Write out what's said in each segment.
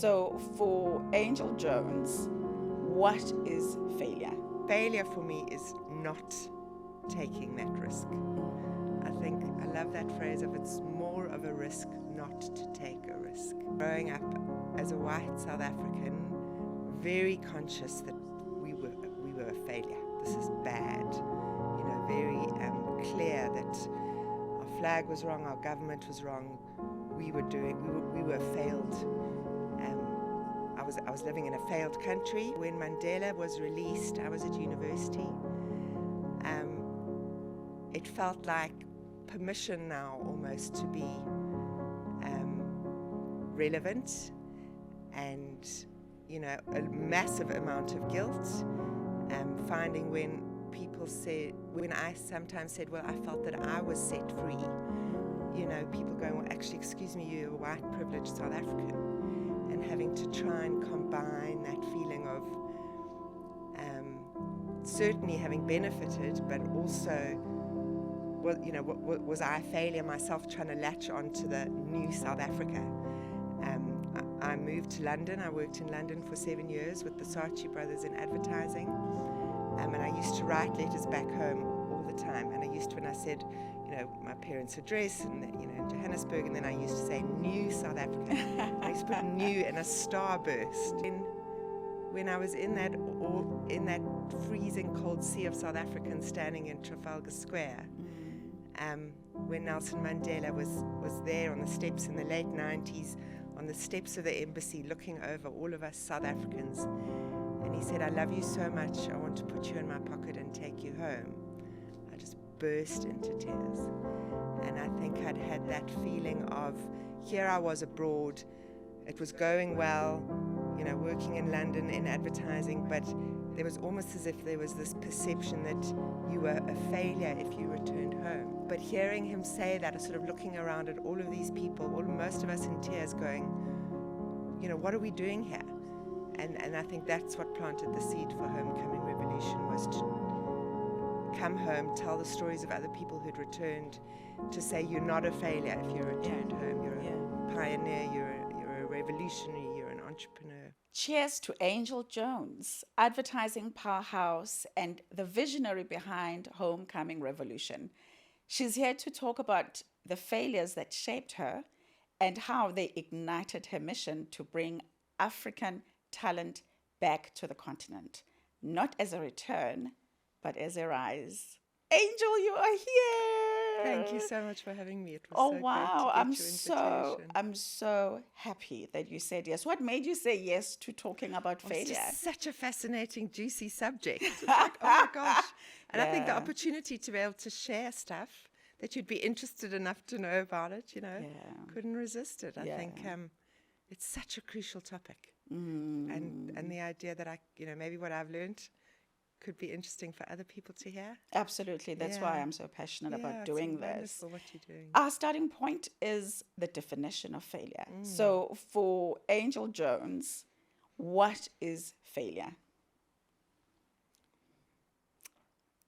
So for Angel Jones, what is failure? Failure for me is not taking that risk. I love that phrase of it's more of a risk not to take a risk. Growing up as a white South African, very conscious that we were a failure. This is bad. Very clear that our flag was wrong, our government was wrong. We were failed. I was living in a failed country. When Mandela was released, I was at university. It felt like permission now almost to be relevant, and a massive amount of guilt. Finding when I sometimes said, well, I felt that I was set free. People going, well, actually, excuse me, you're a white privileged South African, and having to try and combine that feeling of certainly having benefited, but also, was I a failure myself trying to latch on to the new South Africa? I moved to London. I worked in London for 7 years with the Saatchi brothers in advertising. And I used to write letters back home all the time. And I used to, when I said, my parents' address and, in Johannesburg, and then I used to say new South Africa. I used to put new in a starburst. When I was in that freezing cold sea of South Africans standing in Trafalgar Square, when Nelson Mandela was there on the steps in the late 90s, on the steps of the embassy, looking over all of us South Africans, and he said, I love you so much, I want to put you in my pocket and take you home. I just burst into tears. And I think I'd had that feeling of, here I was abroad, it was going well, working in London in advertising, but there was almost as if there was this perception that you were a failure if you returned home. But hearing him say that, sort of looking around at all of these people, most of us in tears going, what are we doing here? And I think that's what planted the seed for Homecoming Revolution, was to come home, tell the stories of other people who'd returned, to say you're not a failure if you returned home. You're a pioneer, you're a revolutionary, you're an entrepreneur. Cheers to Angel Jones, advertising powerhouse and the visionary behind Homecoming Revolution. She's here to talk about the failures that shaped her and how they ignited her mission to bring African talent back to the continent, not as a return, but as a rise. Angel, you are here. Thank you so much for having me. It was Oh so wow, great to get your invitation. I'm so happy that you said yes. What made you say yes to talking about failure? It's just such a fascinating, juicy subject. It's like, oh my gosh. And I think the opportunity to be able to share stuff that you'd be interested enough to know about it, couldn't resist it. I think it's such a crucial topic. And the idea that maybe what I've learned could be interesting for other people to hear. Absolutely. That's why I'm so passionate about doing this. Wonderful what you're doing. Our starting point is the definition of failure. So for Angel Jones, what is failure?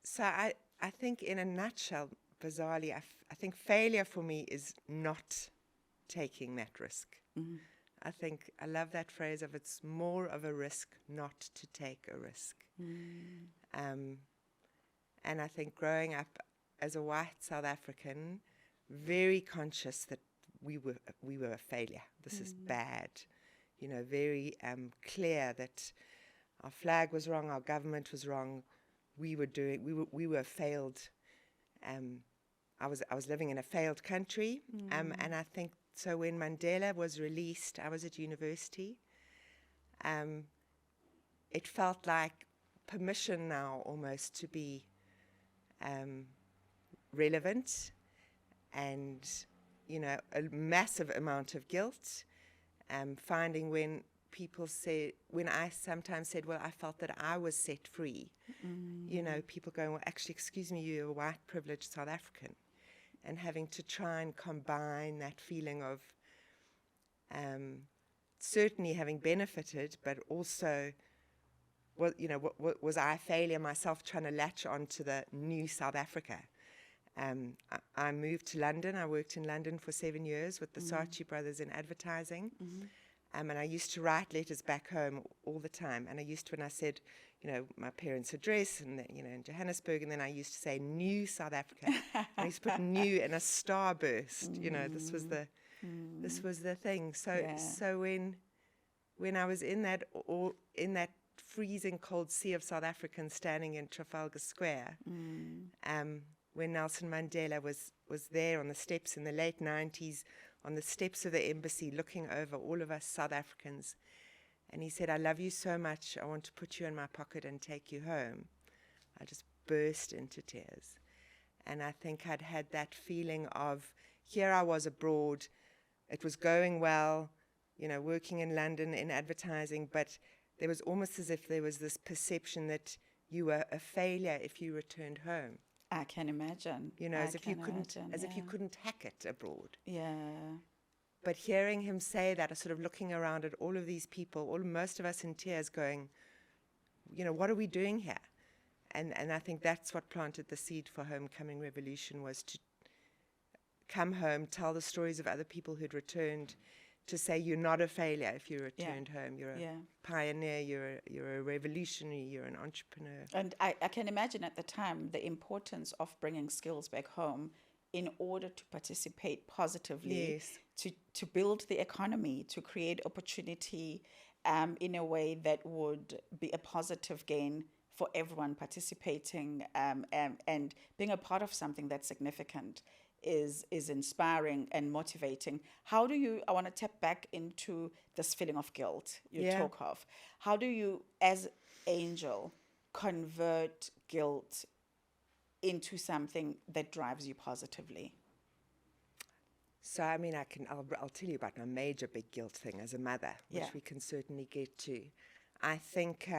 So I think in a nutshell, bizarrely, I think failure for me is not taking that risk. I love that phrase of it's more of a risk not to take a risk. And I think growing up as a white South African, very conscious that we were a failure. This is bad. Very clear that our flag was wrong, our government was wrong. We were failed. I was living in a failed country, and I think so. When Mandela was released, I was at university. It felt like permission now almost to be relevant, and a massive amount of guilt. Finding when I sometimes said, well, I felt that I was set free. People going, well, actually, excuse me, you're a white privileged South African, and having to try and combine that feeling of certainly having benefited, but also, was I a failure myself trying to latch on to the new South Africa? I moved to London. I worked in London for 7 years with the Saatchi brothers in advertising. And I used to write letters back home all the time. And I used to, when I said, my parents' address, and in Johannesburg, and then I used to say New South Africa. I used to put new in a starburst. This was the thing. So when I was in that freezing cold sea of South Africans standing in Trafalgar Square, when Nelson Mandela was there on the steps in the late 90s, on the steps of the embassy, looking over all of us South Africans. And he said, "I love you so much. I want to put you in my pocket and take you home." I just burst into tears. And I think I'd had that feeling of, here I was abroad. It was going well, working in London in advertising, but there was almost as if there was this perception that you were a failure if you returned home. I can imagine. As if you couldn't hack it abroad. Yeah. But hearing him say that, sort of looking around at all of these people, most of us in tears, going, what are we doing here? And I think that's what planted the seed for Homecoming Revolution, was to come home, tell the stories of other people who'd returned, to say you're not a failure if you returned home. You're a pioneer, you're a revolutionary, you're an entrepreneur. And I can imagine at the time the importance of bringing skills back home in order to participate positively, to build the economy, to create opportunity in a way that would be a positive gain for everyone participating, and being a part of something that's significant is inspiring and motivating. How do you, I want to tap back into this feeling of guilt you talk of. How do you, as Angel, convert guilt into something that drives you positively? So, I'll tell you about my major big guilt thing as a mother, which we can certainly get to. I think,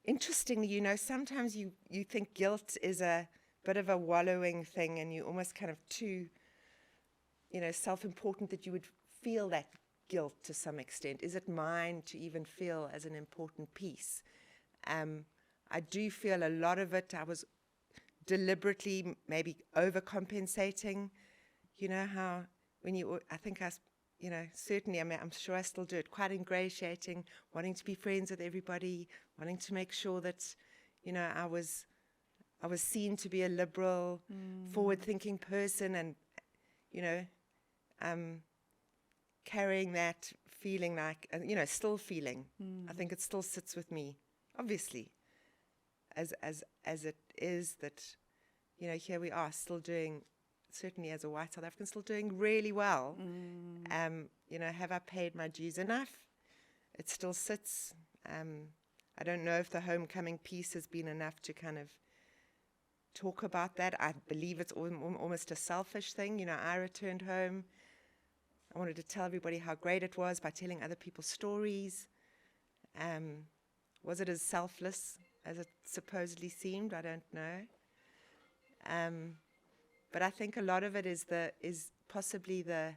interestingly, sometimes you think guilt is a bit of a wallowing thing, and you almost kind of too, self-important that you would feel that guilt to some extent. Is it mine to even feel as an important piece? I do feel a lot of it, I was deliberately maybe overcompensating. How when certainly, I'm sure I still do it, quite ingratiating, wanting to be friends with everybody, wanting to make sure that, I was seen to be a liberal, forward-thinking person, and, carrying that feeling like, still feeling. I think it still sits with me, obviously, as it is that, here we are still doing, certainly as a white South African, still doing really well. Have I paid my dues enough? It still sits. I don't know if the homecoming piece has been enough to kind of talk about that. I believe it's almost a selfish thing. I returned home. I wanted to tell everybody how great it was by telling other people's stories. Was it as selfless as it supposedly seemed? I don't know. But I think a lot of it is possibly the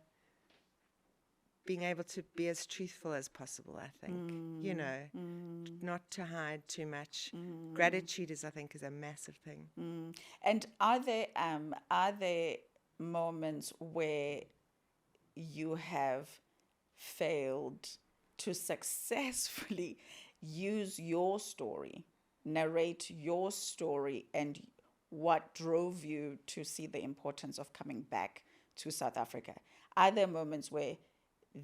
being able to be as truthful as possible, I think. Not to hide too much. Gratitude is a massive thing. And are there moments where you have failed to successfully use your story, narrate your story, and what drove you to see the importance of coming back to South Africa? Are there moments where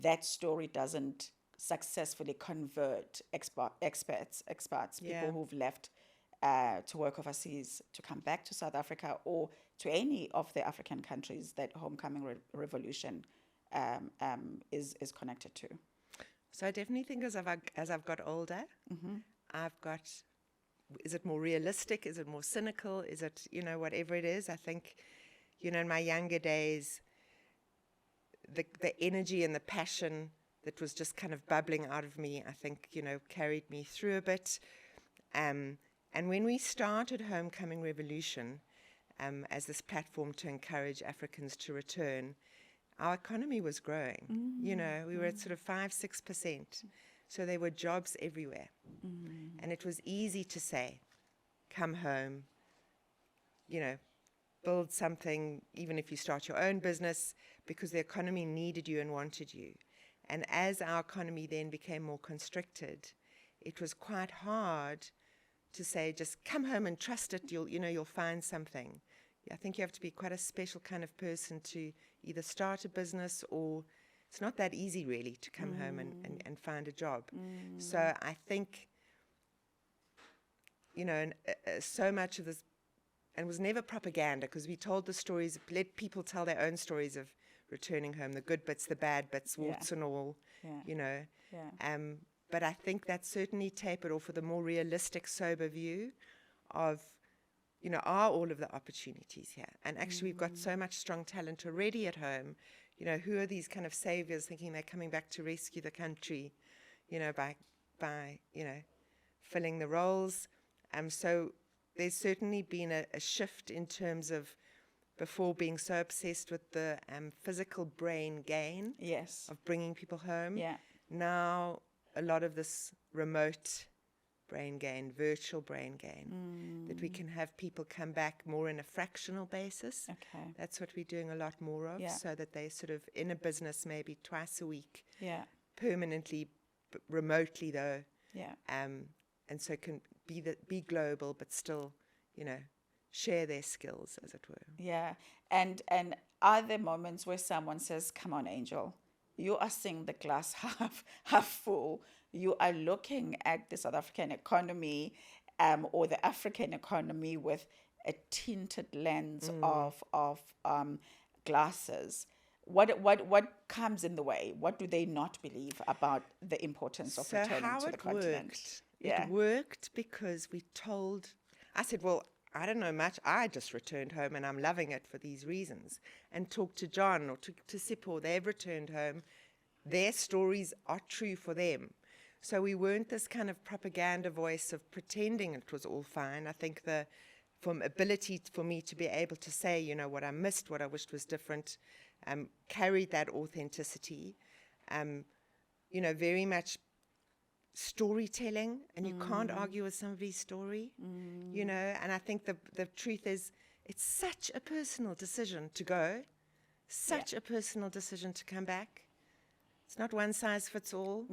that story doesn't successfully convert expats, people who've left to work overseas, to come back to South Africa or to any of the African countries that Homecoming Revolution is connected to? So I definitely think as I've got older, I've got, is it more realistic? Is it more cynical? Is it, whatever it is? I think, in my younger days, the energy and the passion that was just kind of bubbling out of me, I think, carried me through a bit. And when we started Homecoming Revolution as this platform to encourage Africans to return, our economy was growing. We were at sort of 5-6%. So there were jobs everywhere. And it was easy to say, come home, build something, even if you start your own business, because the economy needed you and wanted you. And as our economy then became more constricted, it was quite hard to say, just come home and trust it, you'll find something. I think you have to be quite a special kind of person to either start a business, or it's not that easy really to come home and find a job. So I think, so much of this, and it was never propaganda, because we told the stories, let people tell their own stories of returning home, the good bits, the bad bits, warts and all, but I think that certainly tapered off with a more realistic, sober view of, are all of the opportunities here? And actually, we've got so much strong talent already at home. Who are these kind of saviors thinking they're coming back to rescue the country, by filling the roles? So there's certainly been a shift in terms of, before being so obsessed with the physical brain gain of bringing people home. Now, a lot of this remote brain gain, virtual brain gain, that we can have people come back more in a fractional basis. That's what we're doing a lot more of, so that they're sort of in a business maybe twice a week, permanently, remotely though, and so can be global, but still, share their skills, as it were. And are there moments where someone says, come on, Angel, you are seeing the glass half full. You are looking at the South African economy, or the African economy, with a tinted lens of glasses. What comes in the way? What do they not believe about the importance of returning to the continent? It worked because I said, well, I don't know much. I just returned home and I'm loving it for these reasons. And talked to John or to Sipho, they've returned home. Their stories are true for them. So we weren't this kind of propaganda voice of pretending it was all fine. I think the ability for me to be able to say, what I missed, what I wished was different, carried that authenticity, very much storytelling, and you can't argue with somebody's story, and I think the truth is, it's such a personal decision to go, such a personal decision to come back. It's not one size fits all.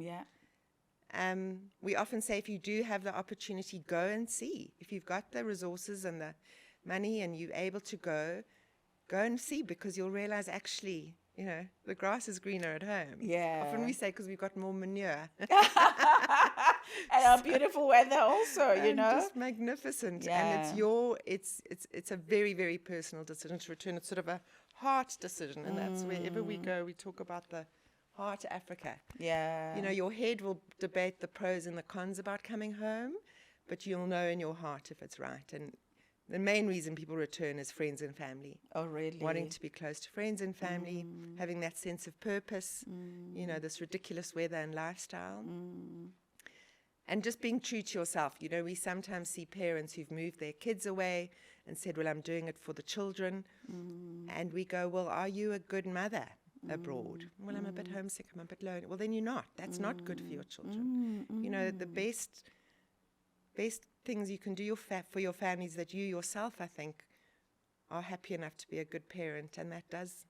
We often say, if you do have the opportunity, go and see. If you've got the resources and the money and you're able to go and see, because you'll realize, actually, the grass is greener at home. Often we say, because we've got more manure. And our beautiful weather also, just magnificent. And it's a very, very personal decision to return. It's sort of a heart decision, and that's wherever we go, we talk about the heart Africa. Your head will debate the pros and the cons about coming home, but you'll know in your heart if it's right. And the main reason people return is friends and family. Oh, really? Wanting to be close to friends and family, having that sense of purpose, this ridiculous weather and lifestyle. And just being true to yourself. We sometimes see parents who've moved their kids away and said, well, I'm doing it for the children. And we go, well, are you a good mother abroad? Well, I'm a bit homesick, I'm a bit lonely. Well, then you're not. That's not good for your children. The best things you can do for your families, that you yourself, I think, are happy enough to be a good parent, and that does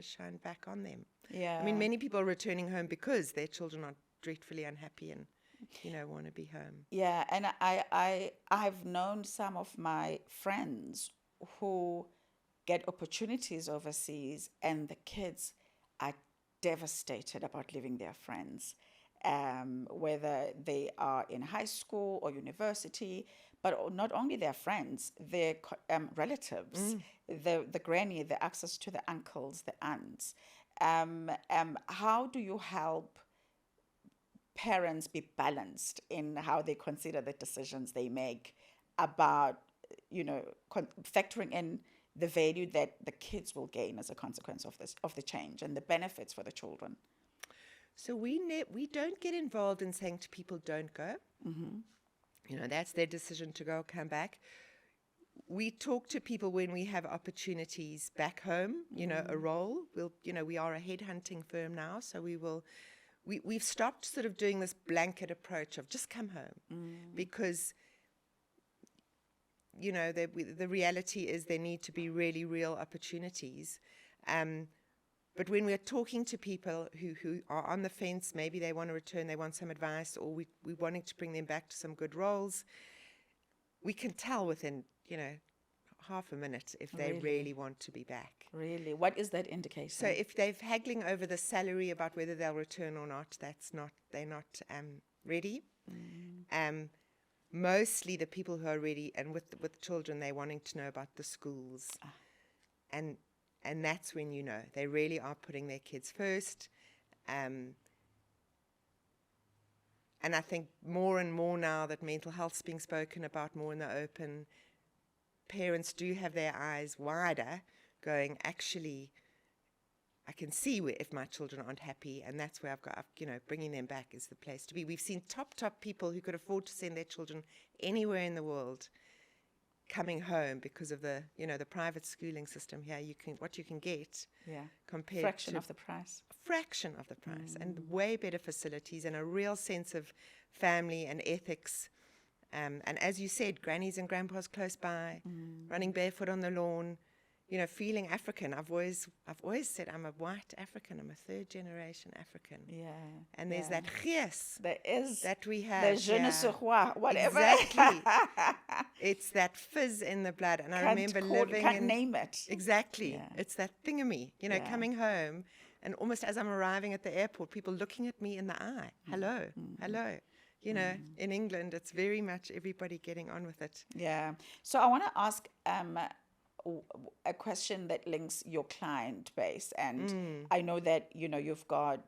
shine back on them. I mean, many people are returning home because their children are dreadfully unhappy and want to be home. And I've known some of my friends who get opportunities overseas, and the kids are devastated about leaving their friends, whether they are in high school or university, but not only their friends, their relatives, the granny, the access to the uncles, the aunts. How do you help parents be balanced in how they consider the decisions they make about, factoring in the value that the kids will gain as a consequence of the change, and the benefits for the children? So we don't get involved in saying to people, don't go. That's their decision to go or come back. We talk to people when we have opportunities back home, a role. We are a headhunting firm now, so we've stopped sort of doing this blanket approach of just come home, because the reality is there need to be really real opportunities. But when we're talking to people who are on the fence, maybe they want to return, they want some advice, or we're wanting to bring them back to some good roles, we can tell within, half a minute if they really want to be back. Really? What is that indication? So if they're haggling over the salary about whether they'll return or not, they're not ready. Mostly the people who are ready, and with children, they're wanting to know about the schools. And that's when they really are putting their kids first. And I think more and more now that mental health's being spoken about more in the open, parents do have their eyes wider, going, actually, I can see if my children aren't happy, and that's where I've got, bringing them back is the place to be. We've seen top people who could afford to send their children anywhere in the world coming home because of the private schooling system here. What you can get compared fraction to of the price. Fraction of the price, and way better facilities and a real sense of family and ethics. And as you said, grannies and grandpas close by, running barefoot on the lawn, feeling African. I've always said I'm a white African. I'm a third generation African. Yeah. And there's that gees there is that we have. The je ne sais quoi, whatever. Exactly. It's that fizz in the blood. And I remember living can't name it. Exactly. Yeah. It's that thingamy, coming home, and almost as I'm arriving at the airport, people looking at me in the eye. Hello, hello. In England, it's very much everybody getting on with it. Yeah. So I want to ask a question that links your client base. And I know that, you've got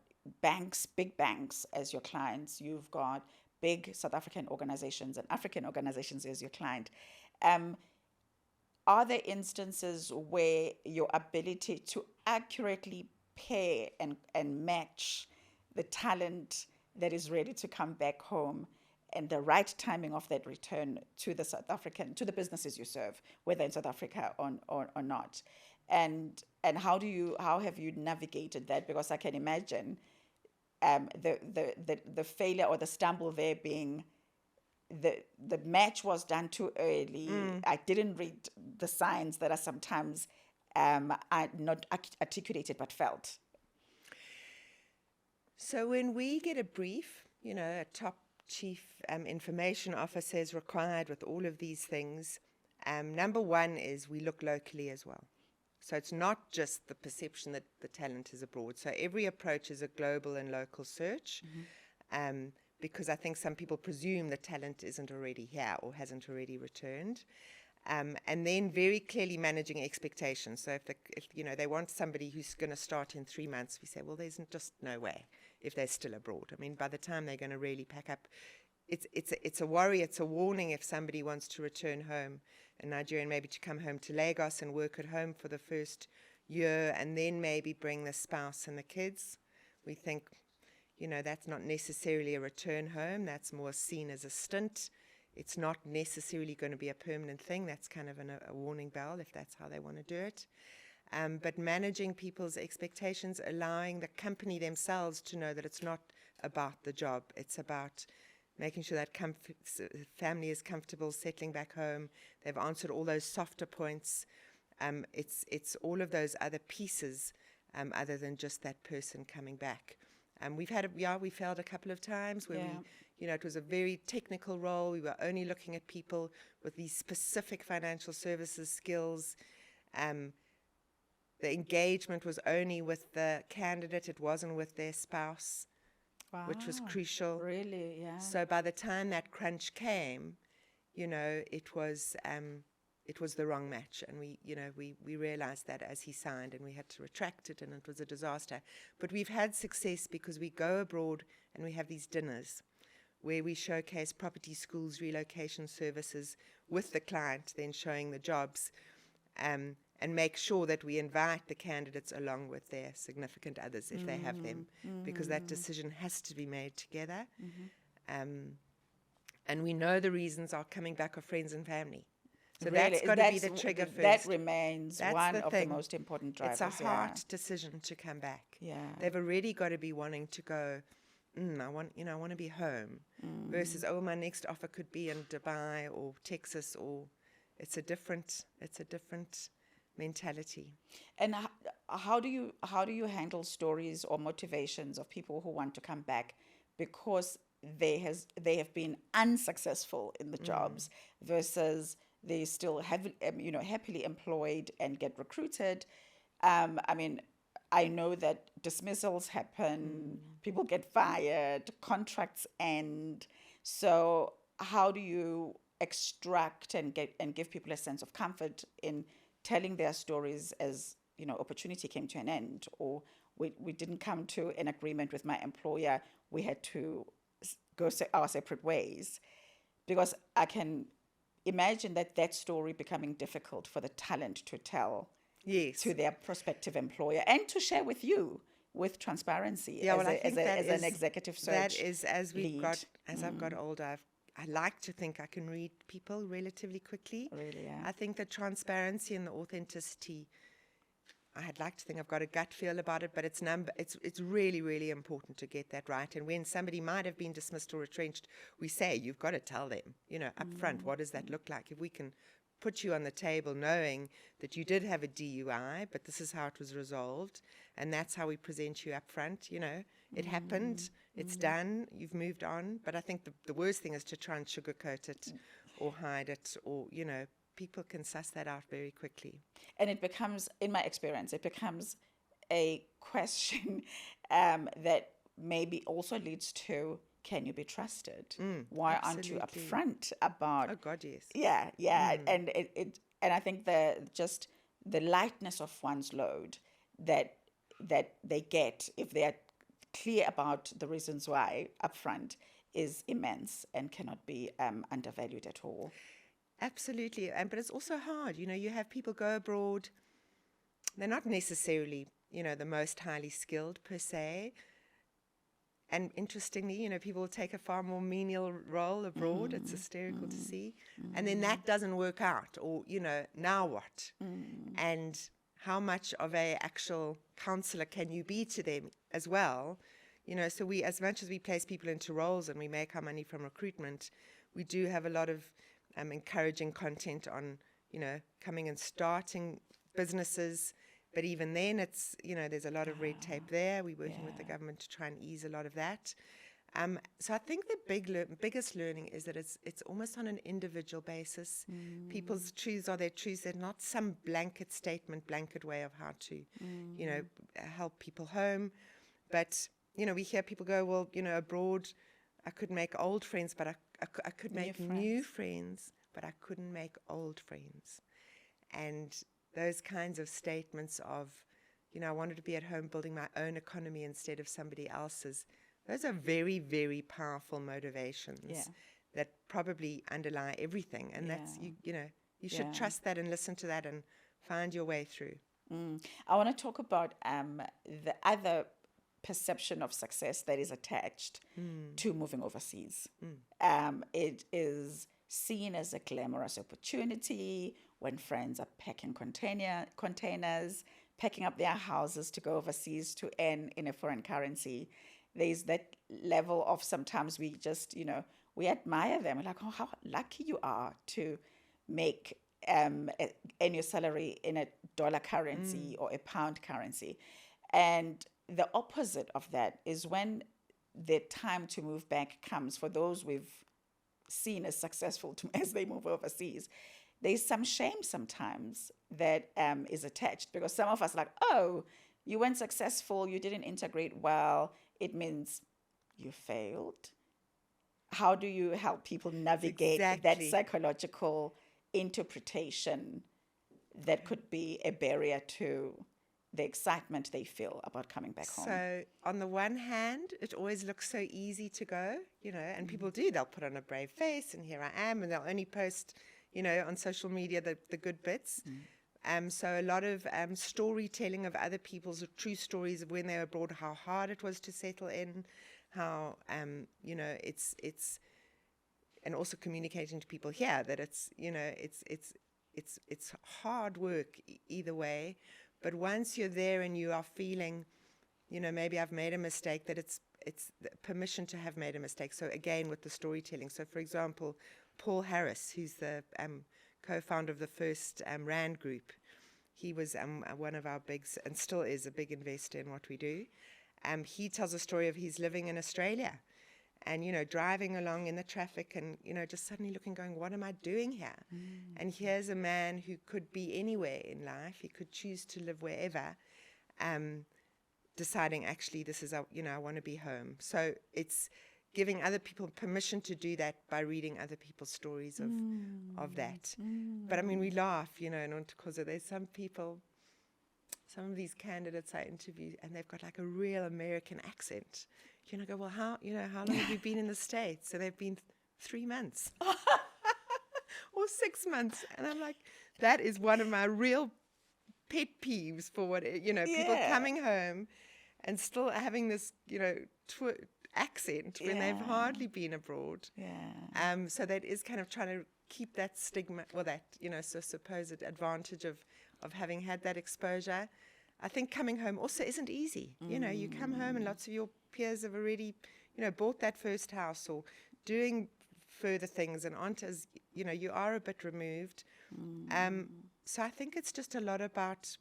big banks as your clients. You've got big South African organizations and African organizations as your client. Are there instances where your ability to accurately pair and match the talent that is ready to come back home and the right timing of that return to the businesses you serve, whether in South Africa or not, and how have you navigated that? Because I can imagine the failure or the stumble there being the match was done too early. I didn't read the signs that are sometimes are not articulated but felt. So when we get a brief, a top chief information officer is required with all of these things, number one is we look locally as well. So it's not just the perception that the talent is abroad. So every approach is a global and local search, because I think some people presume the talent isn't already here or hasn't already returned. And then very clearly managing expectations. So if they want somebody who's going to start in 3 months, we say, well, there's just no way if they're still abroad. I mean, by the time they're going to really pack up, it's a worry, it's a warning if somebody wants to return home, a Nigerian maybe to come home to Lagos and work at home for the first year and then maybe bring the spouse and the kids. We think, that's not necessarily a return home. That's more seen as a stint. It's not necessarily going to be a permanent thing. That's kind of a warning bell if that's how they want to do it. But managing people's expectations, allowing the company themselves to know that it's not about the job. It's about making sure that family is comfortable settling back home. They've answered all those softer points. It's all of those other pieces other than just that person coming back. We failed a couple of times where it was a very technical role. We were only looking at people with these specific financial services skills. The engagement was only with the candidate. It wasn't with their spouse, which was crucial. Really, yeah. So by the time that crunch came, it was the wrong match, and we realized that as he signed, and we had to retract it, and it was a disaster. But we've had success because we go abroad and we have these dinners where we showcase property, schools, relocation services with the client, then showing the jobs, and make sure that we invite the candidates along with their significant others if they have them, because that decision has to be made together. And we know the reasons are coming back of friends and family. So that's got to be the trigger first. That remains one of the most important drivers. It's a hard decision to come back. Yeah. They've already got to be wanting to go, I want to be home, versus, my next offer could be in Dubai or Texas, or it's a different mentality. And how do you handle stories or motivations of people who want to come back because they have been unsuccessful in the jobs versus they still have happily employed and get recruited. I mean, I know that dismissals happen, people get fired, contracts end. So how do you extract and give people a sense of comfort in telling their stories as, opportunity came to an end, or we didn't come to an agreement with my employer, we had to go our separate ways? Because I can imagine that story becoming difficult for the talent to tell Yes. to their prospective employer and to share with you with transparency Yeah, as, well, I think that as is, an executive search that is as we've lead. got as I've got older, I like to think I can read people relatively quickly. Really, yeah. I think the transparency and the authenticity, I'd like to think I've got a gut feel about it, but it's really, really important to get that right. And when somebody might have been dismissed or retrenched, we say, you've got to tell them, up front, what does that look like? If we can put you on the table knowing that you did have a DUI, but this is how it was resolved, and that's how we present you up front, it happened, it's done, you've moved on. But I think the worst thing is to try and sugarcoat it or hide it, or, people can suss that out very quickly. And it becomes, in my experience, it becomes a question that maybe also leads to, can you be trusted? Why aren't you absolutely. upfront about? Oh God, yes. Yeah. And and I think the lightness of one's load that they get if they are clear about the reasons why upfront is immense and cannot be undervalued at all. Absolutely. But it's also hard. You have people go abroad. They're not necessarily, the most highly skilled per se. And interestingly, people will take a far more menial role abroad. It's hysterical to see. And then that doesn't work out. Or, now what? And how much of a actual counselor can you be to them as well? So we, as much as we place people into roles and we make our money from recruitment, we do have a lot of encouraging content on, coming and starting businesses. But even then, it's, there's a lot of red tape there. We're working with the government to try and ease a lot of that. So I think the biggest learning is that it's almost on an individual basis. People's truths are their truths. They're not some blanket statement, blanket way of how to, help people home. But, we hear people go, well, abroad, I could make old friends, but I could make new friends, but I couldn't make old friends. And those kinds of statements of, I wanted to be at home building my own economy instead of somebody else's. Those are very, very powerful motivations that probably underlie everything. And that's, you should trust that and listen to that and find your way through. I want to talk about the other perception of success that is attached to moving overseas. It is seen as a glamorous opportunity when friends are packing containers, packing up their houses to go overseas to earn in a foreign currency. There's that level of sometimes we just, we admire them. We're like, oh, how lucky you are to make earn your salary in a dollar currency or a pound currency. And the opposite of that is when the time to move back comes for those we've seen as successful as they move overseas. There's some shame sometimes that is attached, because some of us are like, oh, you weren't successful, you didn't integrate well, it means you failed. How do you help people navigate that psychological interpretation that could be a barrier to the excitement they feel about coming back home? So on the one hand, it always looks so easy to go, and people do. They'll put on a brave face and here I am, and they'll only post, on social media the good bits. So a lot of storytelling of other people's true stories of when they were abroad, how hard it was to settle in, how, it's, and also communicating to people here that it's hard work either way. But once you're there and you are feeling, maybe I've made a mistake, that it's the permission to have made a mistake. So again, with the storytelling. So for example, Paul Harris, who's the co-founder of the first RAND group, He was one of our and still is a big investor in what we do. He tells a story of he's living in Australia and, driving along in the traffic and, just suddenly looking, going, what am I doing here? And here's a man who could be anywhere in life. He could choose to live wherever, deciding, actually, this is, I want to be home. So it's giving other people permission to do that by reading other people's stories of that. But, I mean, we laugh, in Nontokozo. There's some of these candidates I interview, and they've got like a real American accent. Go, well, how long have you been in the States? So they've been 3 months or 6 months. And I'm like, that is one of my real pet peeves for what, people coming home and still having this, accent when they've hardly been abroad. Yeah. So that is kind of trying to keep that stigma, or that, supposed advantage of having had that exposure. I think coming home also isn't easy. You come home and lots of your peers have already, bought that first house or doing further things and aren't as, you are a bit removed. So I think it's just a lot about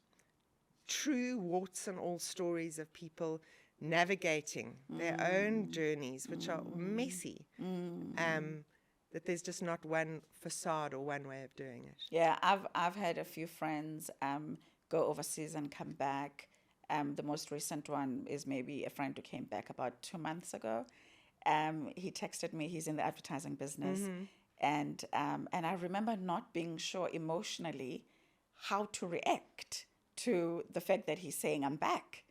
true warts and all stories of people navigating their own journeys, which are messy. That there's just not one facade or one way of doing it. Yeah, I've had a few friends go overseas and come back. The most recent one is maybe a friend who came back about 2 months ago. He texted me. He's in the advertising business, and I remember not being sure emotionally how to react to the fact that he's saying I'm back.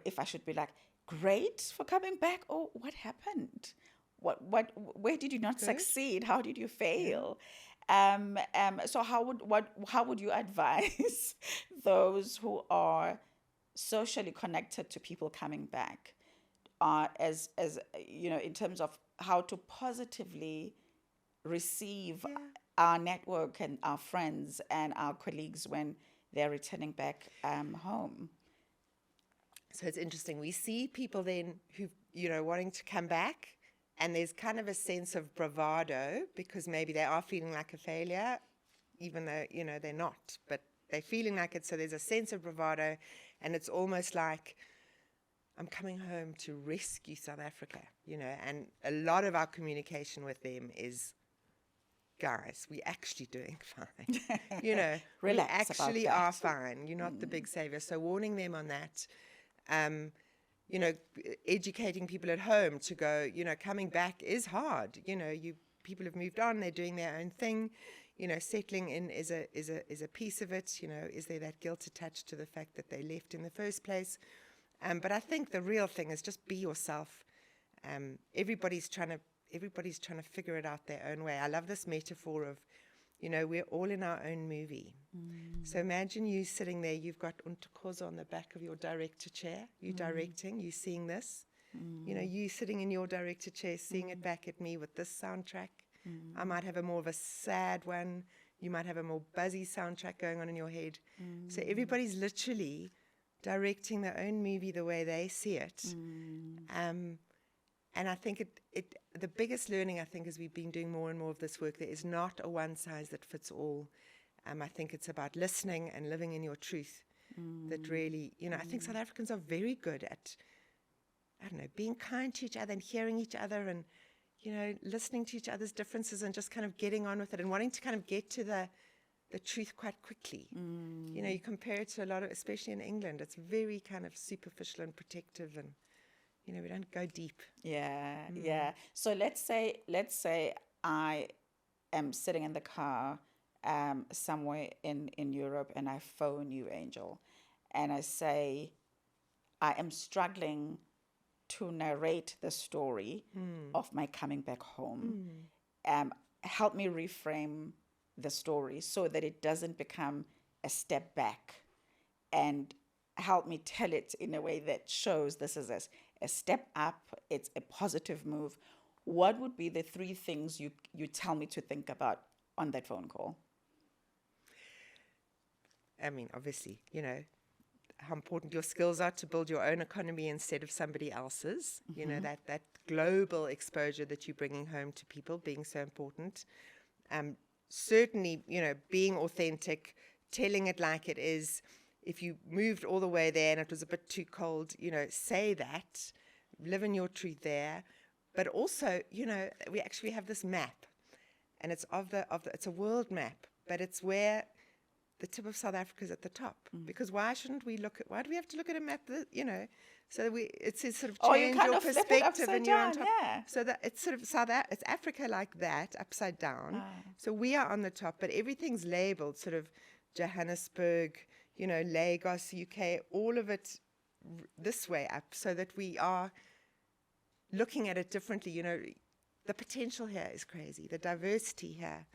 If I should be like, great for coming back, or what happened? Where did you not succeed? How did you fail? So how would you advise those who are socially connected to people coming back, as in terms of how to positively receive our network and our friends and our colleagues when they're returning back home? So it's interesting. We see people then who, wanting to come back, and there's kind of a sense of bravado because maybe they are feeling like a failure, even though, they're not, but they're feeling like it. So there's a sense of bravado, and it's almost like, I'm coming home to rescue South Africa, and a lot of our communication with them is, guys, we're actually doing fine. Relax we actually about that. are fine. You're not the big savior. So warning them on that. Educating people at home to go, coming back is hard. People have moved on, they're doing their own thing. Settling in is a piece of it. Is there that guilt attached to the fact that they left in the first place? But I think the real thing is just be yourself. Everybody's trying to figure it out their own way. I love this metaphor of, we're all in our own movie. So imagine you sitting there, you've got Nontokozo on the back of your director chair, you directing, you seeing this, you sitting in your director chair, seeing it back at me with this soundtrack. I might have a more of a sad one, you might have a more buzzy soundtrack going on in your head. So everybody's literally directing their own movie the way they see it. And I think the biggest learning, I think, as we've been doing more and more of this work, there is not a one size that fits all. I think it's about listening and living in your truth. That really, I think South Africans are very good at, being kind to each other and hearing each other and, listening to each other's differences and just kind of getting on with it and wanting to kind of get to the truth quite quickly. You compare it to a lot of, especially in England, it's very kind of superficial and protective and, we don't go deep. Yeah. So let's say I am sitting in the car somewhere in Europe and I phone you, Angel, and I say, I am struggling to narrate the story of my coming back home. Help me reframe the story so that it doesn't become a step back, and help me tell it in a way that shows this is a step up, it's a positive move. What would be the 3 things you tell me to think about on that phone call? I mean, obviously, how important your skills are to build your own economy instead of somebody else's. That global exposure that you're bringing home to people being so important. Certainly, being authentic, telling it like it is. If you moved all the way there and it was a bit too cold, say that, live in your truth there. But also, we actually have this map, and it's it's a world map, but it's where the tip of South Africa is at the top. Because why do we have to look at a map that, so it says sort of change your perspective and you're on top. Yeah. So that it's sort of it's Africa like that, upside down. So we are on the top, but everything's labeled sort of Johannesburg, Lagos, UK, all of it this way up, so that we are looking at it differently. The potential here is crazy. The diversity here,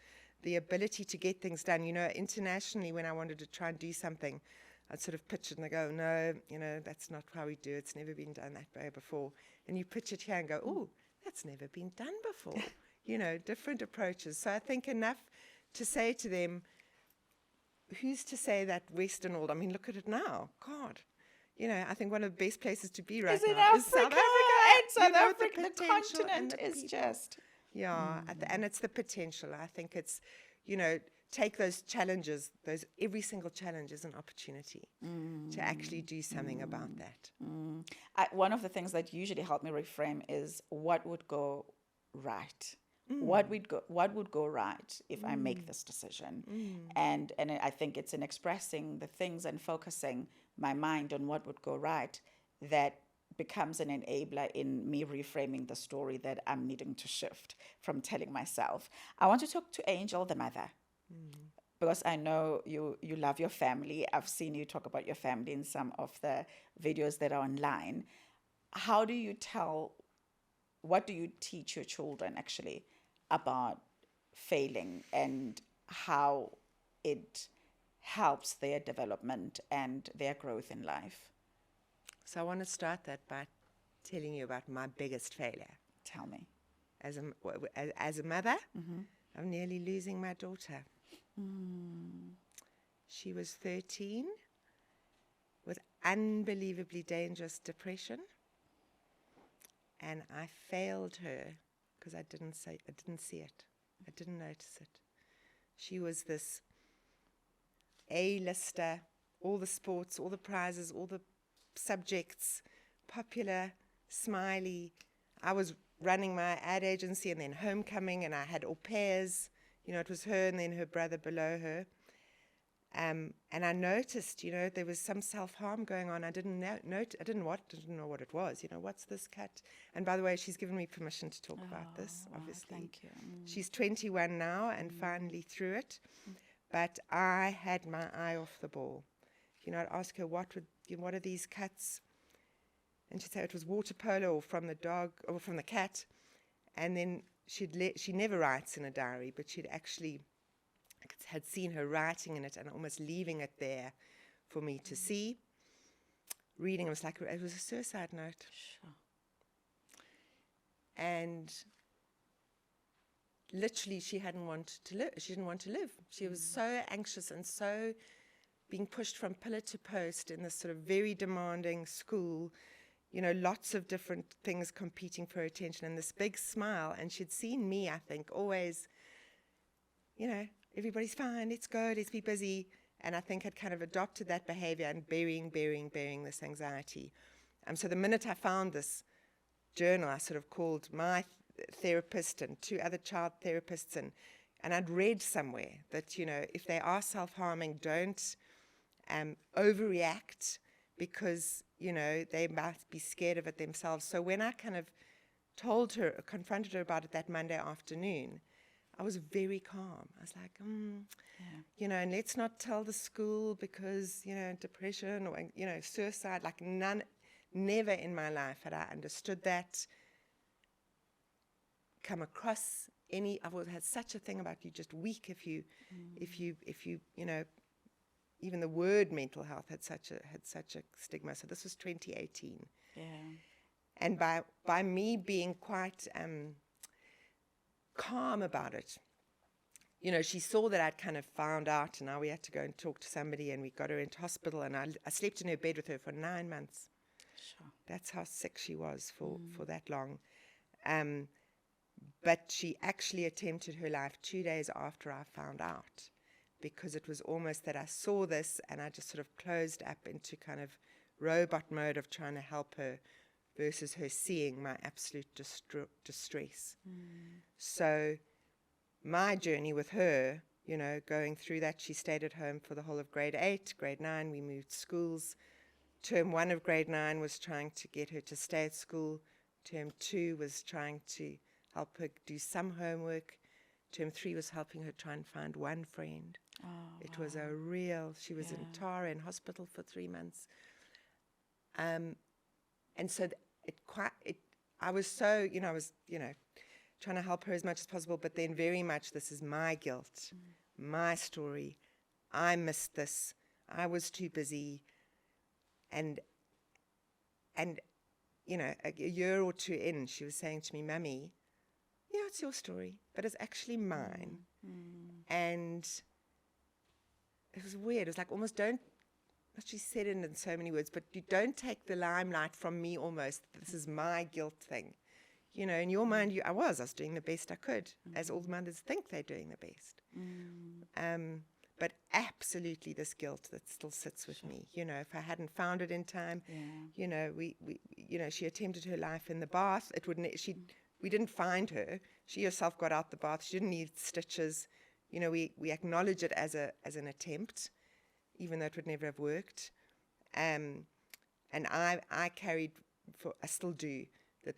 the ability to get things done. Internationally, when I wanted to try and do something, I'd sort of pitch it and they go, no, that's not how we do it. It's never been done that way before. And you pitch it here and go, oh, that's never been done before. Different approaches. So I think enough to say to them, who's to say that Western world? I mean, look at it now. God. I think one of the best places to be right now is South Africa. And South Africa, the continent is just... Yeah, and it's the potential. I think it's, take those challenges, every single challenge is an opportunity to actually do something about that. One of the things that usually help me reframe is what would go right. What would go right if I make this decision? And I think it's in expressing the things and focusing my mind on what would go right that becomes an enabler in me reframing the story that I'm needing to shift from telling myself. I want to talk to Angel, the mother, because I know you love your family. I've seen you talk about your family in some of the videos that are online. What do you teach your children actually about failing and how it helps their development and their growth in life? So I want to start that by telling you about my biggest failure. Tell me. As a mother, I'm nearly losing my daughter. She was 13 with unbelievably dangerous depression, and I failed her because I didn't see it. I didn't notice it. She was this A-lister, all the sports, all the prizes, all the subjects, popular, smiley. I was running my ad agency and then homecoming, and I had au pairs. It was her and then her brother below her. And I noticed, there was some self-harm going on. I didn't know what it was. What's this cut? And by the way, she's given me permission to talk about this, obviously. Thank you. She's 21 now and finally through it. But I had my eye off the ball. I'd ask her, what are these cuts? And she'd say it was water polo or from the dog or from the cat. And then she never writes in a diary, but she'd actually had seen her writing in it and almost leaving it there for me to see. Reading, it was a suicide note. Sure. And literally she didn't want to live. She was so anxious and so being pushed from pillar to post in this sort of very demanding school, lots of different things competing for her attention, and this big smile. And she'd seen me, I think, always, everybody's fine, let's go, let's be busy. And I think had kind of adopted that behavior and burying this anxiety. So the minute I found this journal, I sort of called my therapist and two other child therapists, and I'd read somewhere that, if they are self-harming, don't overreact because, they might be scared of it themselves. So when I kind of confronted her about it that Monday afternoon, I was very calm. I was like, and let's not tell the school because, depression or, suicide, never in my life had I understood that, come across I've always had such a thing about you just weak if you, even the word mental health had such a stigma. So this was 2018. Yeah. And by me being quite calm about it, she saw that I'd kind of found out, and now we had to go and talk to somebody, and we got her into hospital, and I slept in her bed with her for 9 months. Sure. That's how sick she was for that long. But she actually attempted her life 2 days after I found out. because it was almost that I saw this and I just sort of closed up into kind of robot mode of trying to help her versus her seeing my absolute distress. So my journey with her, you know, going through that, she stayed at home for the whole of grade 8, grade 9, we moved schools. Term 1 of grade 9 was trying to get her to stay at school. Term 2 was trying to help her do some homework. Term 3 was helping her try and find one friend. It was a real, she was in Tara in hospital for 3 months. And so I was so, you know, I was, you know, trying to help her as much as possible, but then very much this is my guilt, my story. I missed this. I was too busy. And you know, a year or 2 in, she was saying to me, Mummy, yeah, it's your story, but it's actually mine. And it was weird. It was like almost don't, she said it in so many words, but you don't take the limelight from me almost. This is my guilt thing. You know, in your mind, I was doing the best I could, as all mothers think they're doing the best. But absolutely this guilt that still sits with me. You know, if I hadn't found it in time, you know, we you know, she attempted her life in the bath. It wouldn't. We didn't find her. She herself got out the bath. She didn't need stitches. You know, we acknowledge it as an attempt, even though it would never have worked. And I carried, I still do,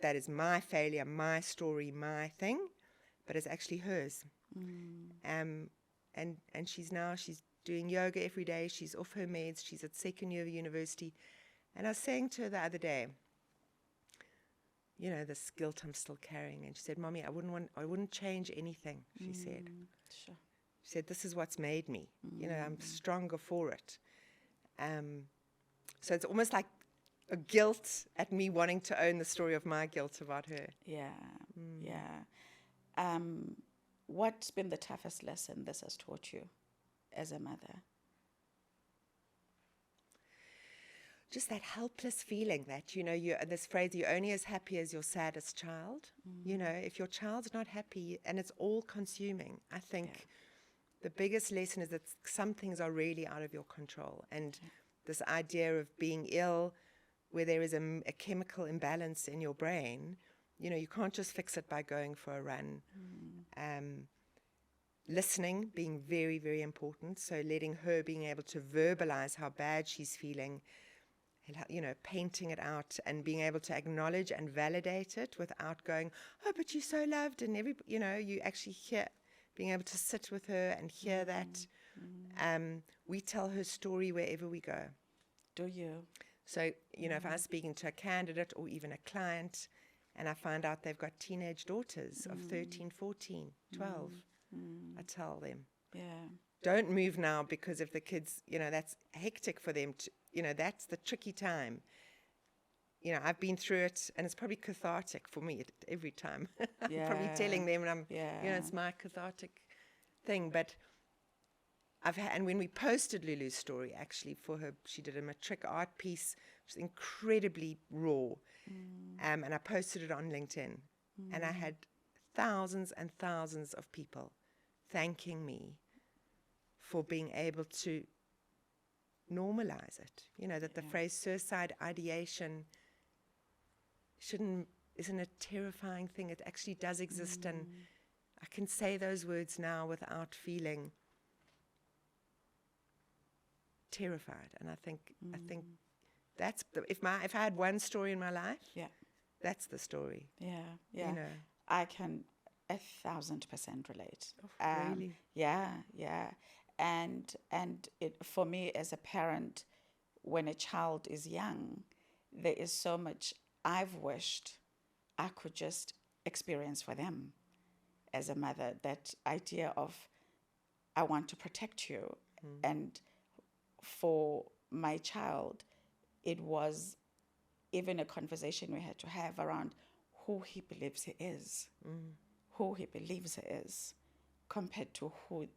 that is my failure, my story, my thing, but it's actually hers. And she's doing yoga every day. She's off her meds. She's at second year of university. And I was saying to her the other day, you know, this guilt I'm still carrying. And she said, Mommy, I wouldn't change anything, she said. Sure. She said, this is what's made me. You know, I'm stronger for it. So it's almost like a guilt at me wanting to own the story of my guilt about her. What's been the toughest lesson this has taught you as a mother? Just that helpless feeling that, you know, this phrase, you're only as happy as your saddest child. You know, if your child's not happy, and it's all consuming, I think the biggest lesson is that some things are really out of your control. And this idea of being ill, where there is a chemical imbalance in your brain, you know, you can't just fix it by going for a run. Listening being very, very important. So letting her being able to verbalize how bad she's feeling, you know, painting it out and being able to acknowledge and validate it without going, oh, but you're so loved. And you know, you actually hear, being able to sit with her and hear that. We tell her story wherever we go. Do you? So, you know, if I'm speaking to a candidate or even a client and I find out they've got teenage daughters of 13, 14, 12, I tell them, don't move now, because if the kids, you know, that's hectic for them to, you know, that's the tricky time. You know, I've been through it and it's probably cathartic for me every time. I'm probably telling them, and you know, it's my cathartic thing. But and when we posted Lulu's story, actually, for her, she did a matric art piece, which was incredibly raw. And I posted it on LinkedIn. And I had thousands and thousands of people thanking me for being able to normalize it. You know, that the phrase suicide ideation isn't a terrifying thing. It actually does exist. And I can say those words now without feeling terrified. And I think that's if I had one story in my life, that's the story. You know, I can 1,000% relate. Really? And it, for me as a parent, when a child is young, there is so much I've wished I could just experience for them as a mother. That idea of, I want to protect you. And for my child, it was even a conversation we had to have around who he believes he is, compared to who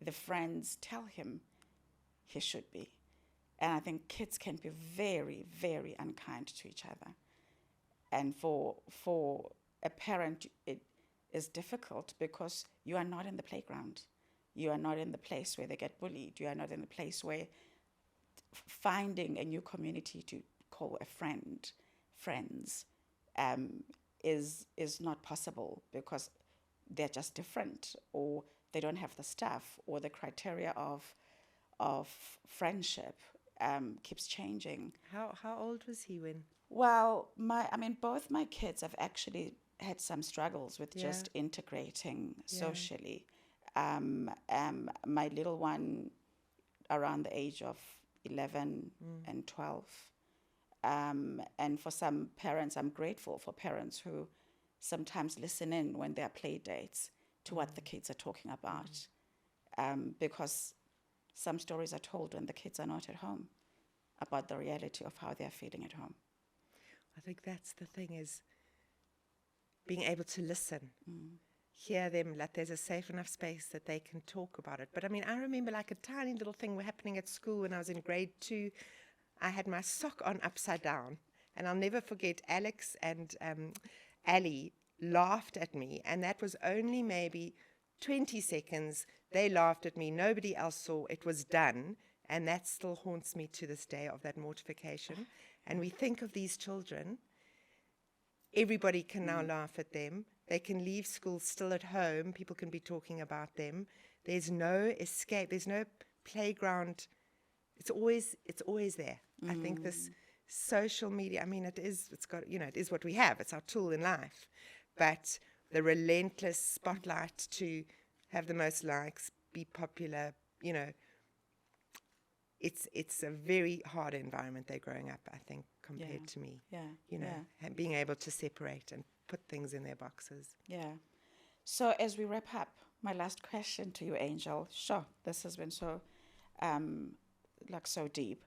the friends tell him he should be. And I think kids can be very, very unkind to each other. And for a parent, it is difficult because you are not in the playground. You are not in the place where they get bullied. You are not in the place where finding a new community to call a friends, is not possible because they're just different, or they don't have the staff, or the criteria of friendship keeps changing. How old was he when? Well, both my kids have actually had some struggles with Yeah. just integrating Yeah. socially. My little one, around the age of 11 and 12. And for some parents, I'm grateful for parents who sometimes listen in when there are play dates to what the kids are talking about. Because some stories are told when the kids are not at home about the reality of how they're feeling at home. I think that's the thing, is being able to listen, hear them, like there's a safe enough space that they can talk about it. But I mean, I remember like a tiny little thing happening at school when I was in grade 2. I had my sock on upside down, and I'll never forget Alex and Ali laughed at me, and that was only maybe 20 seconds. They laughed at me, nobody else saw, it was done, and that still haunts me to this day, of that mortification. And we think of these children, everybody can now laugh at them, they can leave school still at home, people can be talking about them, there's no escape, there's no playground, it's always there. I think this social media, I mean, it is what we have, it's our tool in life, but the relentless spotlight to have the most likes, be popular, it's a very hard environment they're growing up, I think, compared to me. Being able to separate and put things in their boxes. Yeah. So as we wrap up, my last question to you, Angel. Sure, this has been so, so deep.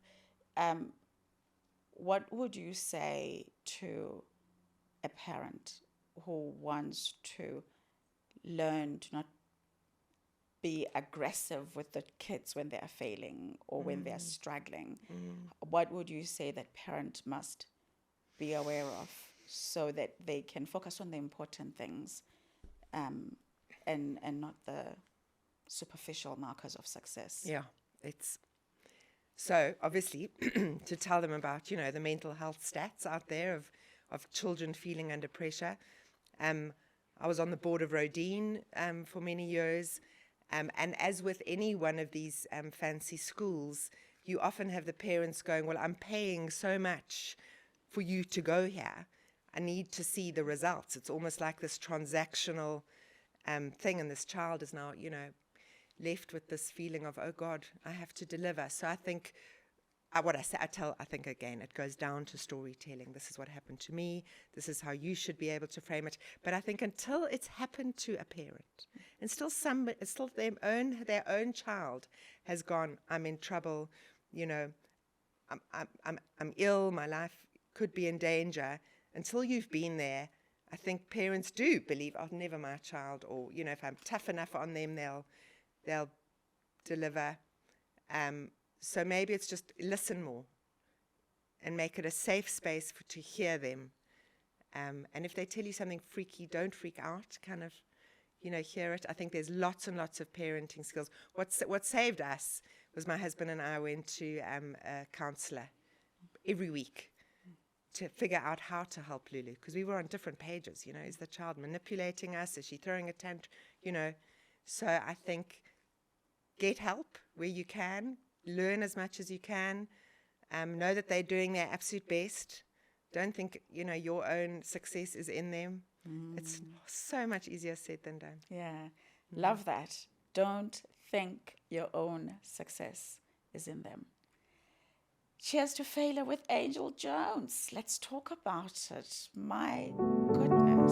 What would you say to a parent who wants to learn to not be aggressive with the kids when they are failing or when they are struggling? What would you say that parent must be aware of so that they can focus on the important things and not the superficial markers of success? Yeah, it's so obviously to tell them about, the mental health stats out there of children feeling under pressure. I was on the board of Rodine for many years. And as with any one of these fancy schools, you often have the parents going, well, I'm paying so much for you to go here. I need to see the results. It's almost like this transactional thing, and this child is now, left with this feeling of, oh God, I have to deliver. So I think I think again, it goes down to storytelling. This is what happened to me. This is how you should be able to frame it. But I think until it's happened to a parent, and still their own child has gone, I'm in trouble, I'm ill, my life could be in danger. Until you've been there, I think parents do believe, oh, never my child, or if I'm tough enough on them, they'll deliver. So maybe it's just listen more and make it a safe space to hear them. And if they tell you something freaky, don't freak out, kind of, hear it. I think there's lots and lots of parenting skills. What saved us was my husband and I went to a counsellor every week to figure out how to help Lulu, because we were on different pages. Is the child manipulating us? Is she throwing a tantrum? So I think get help where you can. Learn as much as you can. Know that they're doing their absolute best. Don't think, your own success is in them. It's so much easier said than done. Yeah. Love that. Don't think your own success is in them. Cheers to failure with Angel Jones. Let's talk about it. My goodness.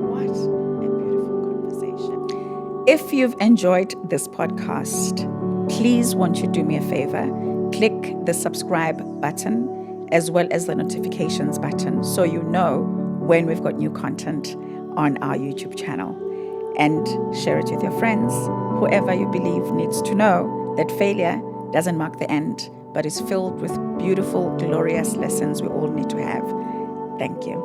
What a beautiful conversation. If you've enjoyed this podcast, please won't you do me a favor? Click the subscribe button as well as the notifications button so you know when we've got new content on our YouTube channel. And share it with your friends, whoever you believe needs to know that failure doesn't mark the end, but is filled with beautiful, glorious lessons we all need to have. Thank you.